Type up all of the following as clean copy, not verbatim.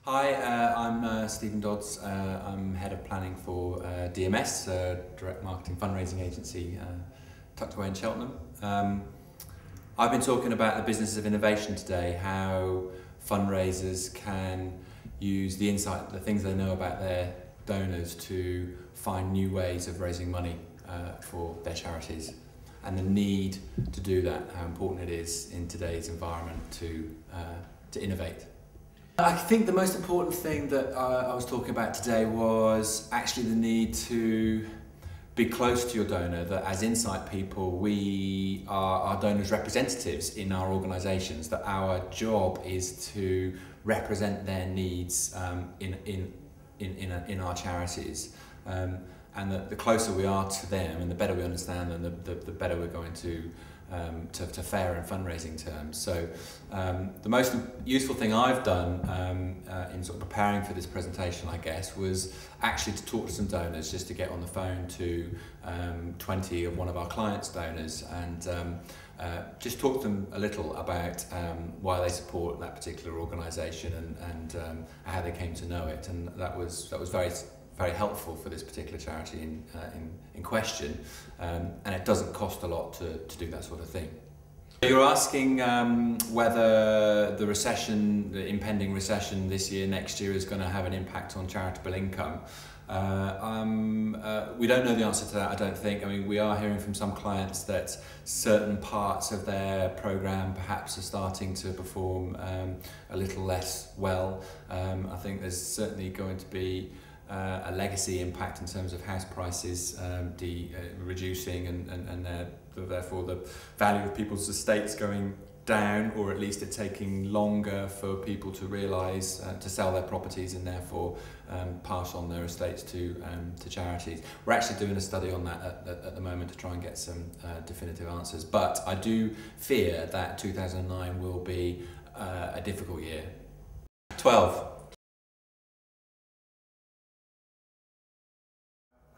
Hi, I'm Stephen Dodds. I'm Head of Planning for DMS, Direct Marketing Fundraising Agency tucked away in Cheltenham. I've been talking about the business of innovation today, how fundraisers can use the insight, the things they know about their donors to find new ways of raising money for their charities, and the need to do that, how important it is in today's environment to innovate. I think the most important thing that I was talking about today was actually the need to be close to your donor, that as Insight people we are our donors' representatives in our organisations, that our job is to represent their needs in our charities, and that the closer we are to them and the better we understand them, the better we're going to fare in fundraising terms. So the most useful thing I've done in sort of preparing for this presentation, I guess, was actually to talk to some donors, just to get on the phone to 20 of one of our clients' donors and just talk to them a little about why they support that particular organisation and how they came to know it, and that was very helpful for this particular charity in question, and it doesn't cost a lot to do that sort of thing. You're asking whether the recession, the impending recession this year, next year, is going to have an impact on charitable income. We don't know the answer to that, I don't think. I mean, we are hearing from some clients that certain parts of their programme perhaps are starting to perform a little less well. I think there's certainly going to be a legacy impact in terms of house prices reducing and therefore the value of people's estates going down, or at least it taking longer for people to realise to sell their properties and therefore pass on their estates to charities. We're actually doing a study on that at the moment to try and get some definitive answers, but I do fear that 2009 will be a difficult year. 12.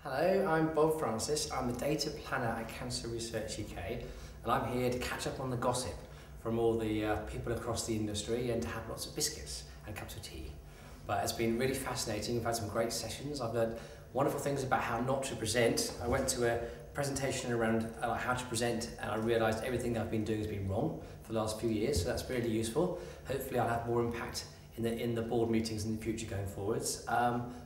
Hello, I'm Bob Francis. I'm the data planner at Cancer Research UK, and I'm here to catch up on the gossip from all the people across the industry and to have lots of biscuits and cups of tea. But it's been really fascinating. We've had some great sessions. I've learned wonderful things about how not to present. I went to a presentation around how to present, and I realised everything I've been doing has been wrong for the last few years, so that's really useful. Hopefully I'll have more impact in the board meetings in the future going forwards.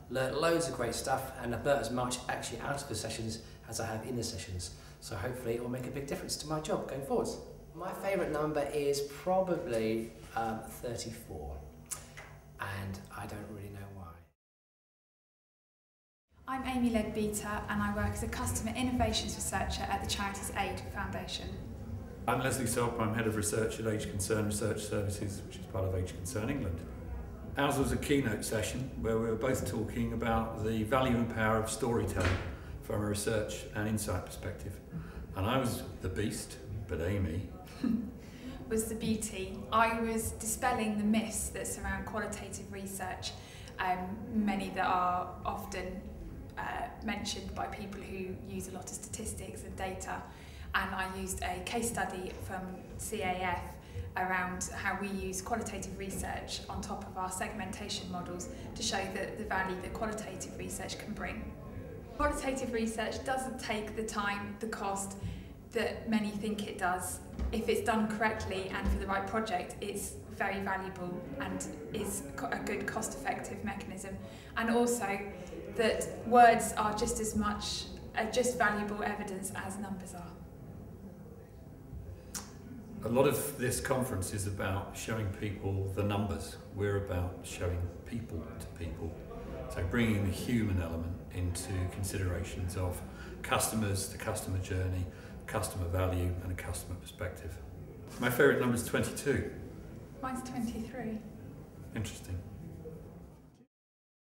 Learned loads of great stuff, and I've learnt as much actually out of the sessions as I have in the sessions. So hopefully it will make a big difference to my job going forwards. My favourite number is probably 34, and I don't really know why. I'm Amy Leadbeater, and I work as a Customer Innovations Researcher at the Charities Aid Foundation. I'm Leslie Sopp. I'm Head of Research at Age Concern Research Services, which is part of Age Concern England. Ours was a keynote session where we were both talking about the value and power of storytelling from a research and insight perspective. And I was the beast, but Amy was the beauty. I was dispelling the myths that surround qualitative research, many that are often mentioned by people who use a lot of statistics and data. And I used a case study from CAF around how we use qualitative research on top of our segmentation models to show the value that qualitative research can bring. Qualitative research doesn't take the time, the cost that many think it does. If it's done correctly and for the right project, it's very valuable and is a good cost-effective mechanism. And also that words are just as much, just valuable evidence as numbers are. A lot of this conference is about showing people the numbers. We're about showing people to people. So bringing the human element into considerations of customers, the customer journey, customer value and a customer perspective. My favourite number is 22. Mine's 23. Interesting.